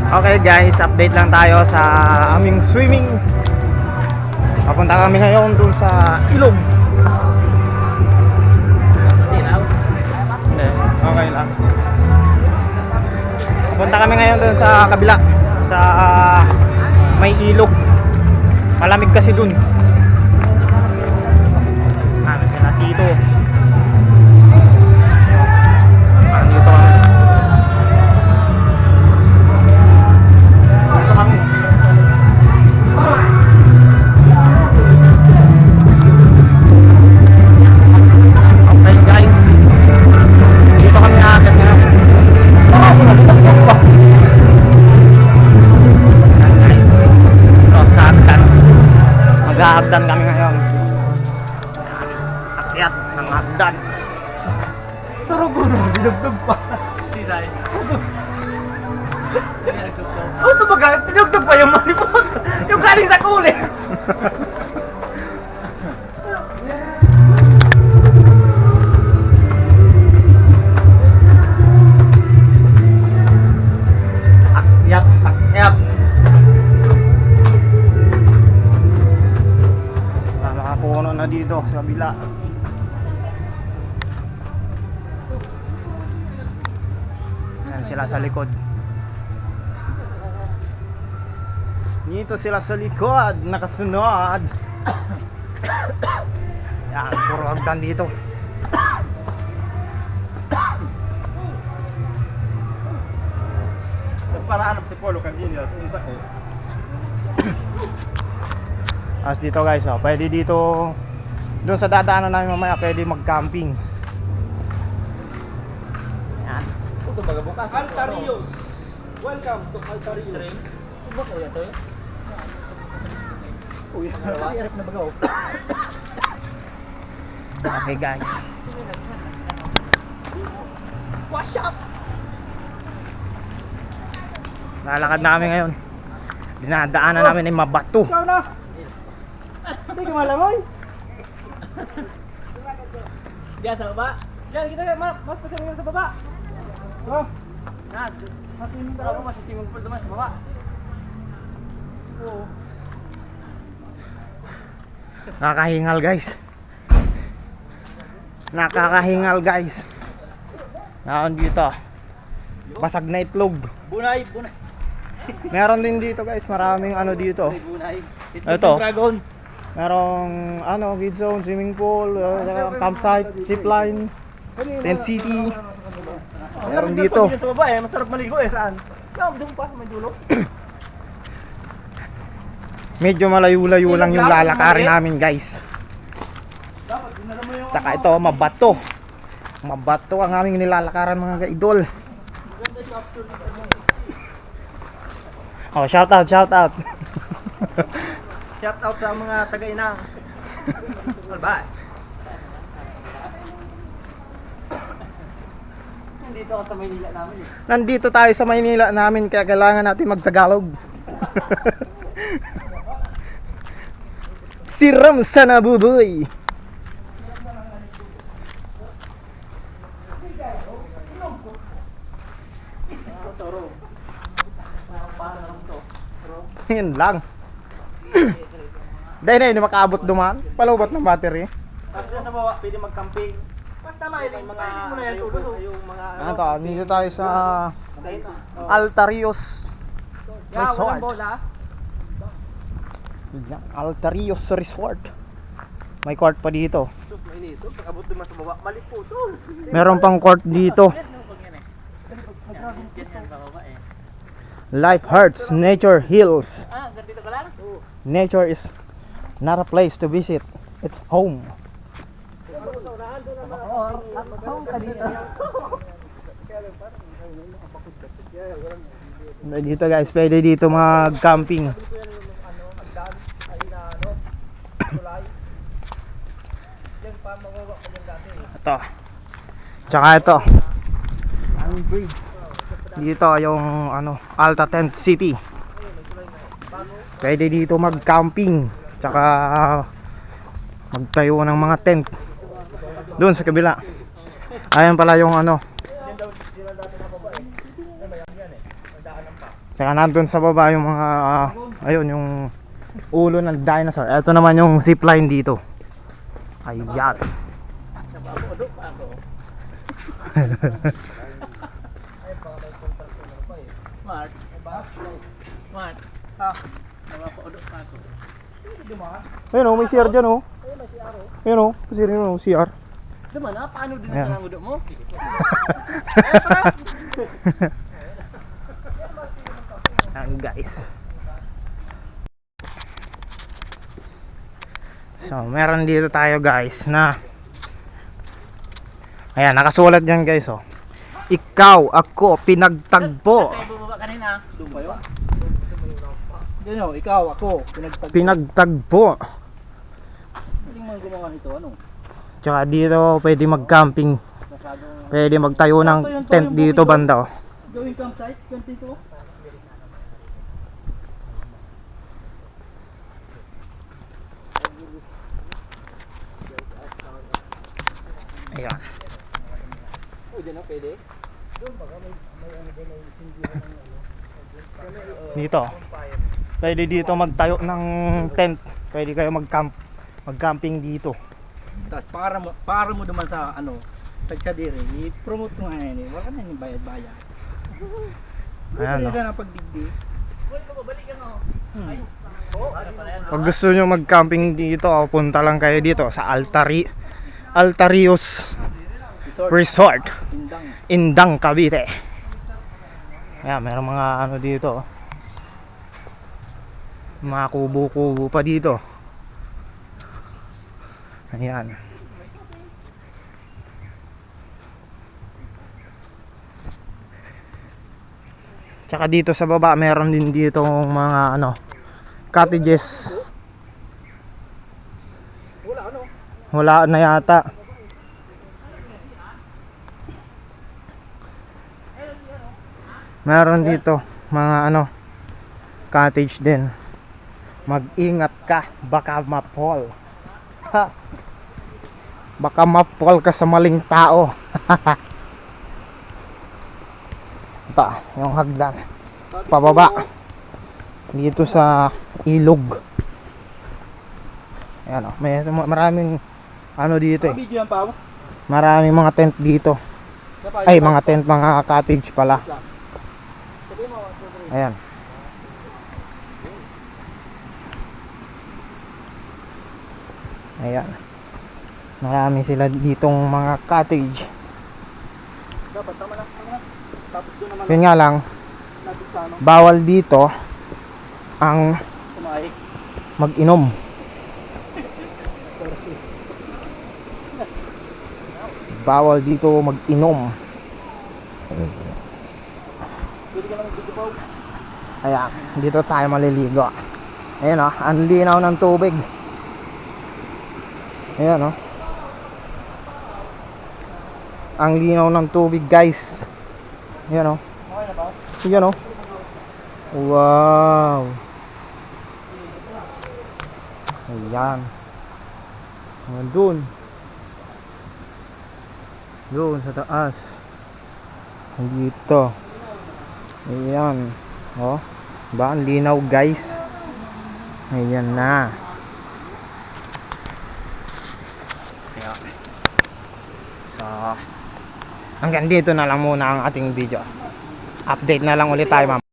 Okay guys, update lang tayo sa aming swimming. Papunta kami ngayon dun sa ilog. Hindi, okay lang. Papunta kami ngayon dun sa kabila, sa may ilog. Malamig kasi dun. Ano sila dito? Dito kami. Maghahagdan kami ngayon. Akyat ng hagdan. Tarog ko na, dinugtog pa. Sisay. Oh, ito baga, dinugtog pa yung malipot. Yung galing sa kuli. Akyat, akyat. Nakapuno na dito sa kabila. Yan sila sa likod. Dito sila sa likod, nakasunod. Yan, puro hagdan dito. Nagparaanap si Polo kanina, unsa ko. As dito guys, oh, pwede dito doon sa dadaanan namin mamaya, pwede mag-camping. Yan. Ito baga bukas. Altarios. Welcome to Altarios. Iba ko yan to eh. Uy, harap na baga. Okay guys. Wash up. Lalakad namin ngayon. Dinadaanan namin yung mabato. Ikaw na. Hindi ka malangoy. Diyan sa baba. Diyan kita mas pasalingan sa baba. Oh. Nad, matinig ka ako masisimong pool naman sa baba. Oo. Nakakahingal guys. Nakakahingal guys. Naon dito. Basag na itlog. Bunay, bunay. Meron din dito guys, maraming ano dito. Bunay. Ito. Dragon. Merong ano, kid zone, swimming pool, campsite, zipline, tent city. Meron dito. Sa baba eh, masarap maligo eh, saan? Doon pa, may dulo. Medyo malayo-layo lang yung lalakarin namin guys. Tsaka ito, mabato. Mabato ang aming nilalakaran mga ka-idol. Oh, shout out, shout out. Shout out sa mga taga-inang. Albay. Dito ako sa Maynila namin eh. Nandito tayo sa Maynila namin kaya kailangan natin magtagalog. Siram sa nabuboy. Yan lang. Dahil na hindi makaabot duman. Palubot ng battery. Tapos sa baba, pwede mag-camping. Basta may mga yung mga Ano to? Dito tayo sa Altarios Resort. Yan, Altarios Resort. May court pa dito. mainito. Pag abot naman sa baba, maliputol. Meron pang court dito. Life hurts, nature heals. Ah, ganito ka lang? Nature is not a place to visit. It's home. Dito guys, pwede dito mag-camping. Ito. Tsaka ito. Dito yung ano, Alta Tent City. Pwede dito mag-camping. Tsaka magtayo ng mga tent. Doon sa kabila. Ayan pala yung ano, Tsaka nandun sa baba yung mga ayun yung ulo ng dinosaur. Ito naman yung zipline dito. Ayan. Mark. Mark. Ah, napapaudok pa ako. Ayun o, may CR dyan o. Ayun o, CR. Duman na, paano din Ayan. sa nangudok mo? Ayan guys. So, meron dito tayo guys na ayan, nakasulat dyan guys oh. Ikaw, ako, pinagtagpo. Tayo bumaba kanina. Doon ba yun? Yan o, ikaw, ako, Pinagtagpo. Hindi mo gumawa nito, ano? Tsaka dito pwede mag-camping. Masyadong Pwede magtayo ng tent dito banda oh. gawing campsite, ganito ito. Ayan. Pwede na, pwede. Dito. Pwede dito magtayo ng tent. Pwede kayo mag-camping dito. Tapos para mo naman sa ano, tagsa dire, i-promote mo nga yan eh. Wala na yung bayad-bayad. Ayan Pwede oh. ka na pagdigdi. Pag gusto nyo mag-camping dito, punta lang kayo dito sa Altarios Resort, Indang. Indang, Cavite. Ayan, meron mga ano dito. Mga kubo-kubo pa dito. Ayan. Tsaka dito sa baba, meron din dito mga ano, cottages. Wala ano? Wala na yata. Meron dito mga ano, cottage din. Mag-ingat ka, baka mapol. Ha. Baka mapol ka sa maling tao. Ito, yung hagdan. Pababa. Dito sa ilog. Ayan o, may maraming ano dito eh. Video yan pa. Maraming mga tent dito. Ay, mga tent, mga cottage pala. Ayan. Ayan. Marami sila ditong mga cottage. Dapat tama na. Tapos doon naman Yun nga lang, natin sa ano, bawal dito ang kumain. mag-inom. Bawal dito mag-inom. Pwede ka lang dito pa. Ayan, dito tayo maliligo. Ayan o, ang linaw ng tubig. Ayan o. Ang linaw ng tubig guys. Ayan o. Okay na ba? Ayan o. Wow. Ayan. Doon. Doon sa taas. Dito. Ayan. Oh. Ba ang linaw guys. Ayan na. Ayan. So, hanggang dito na lang muna ang ating video. Update na lang ulit tayo, ma'am.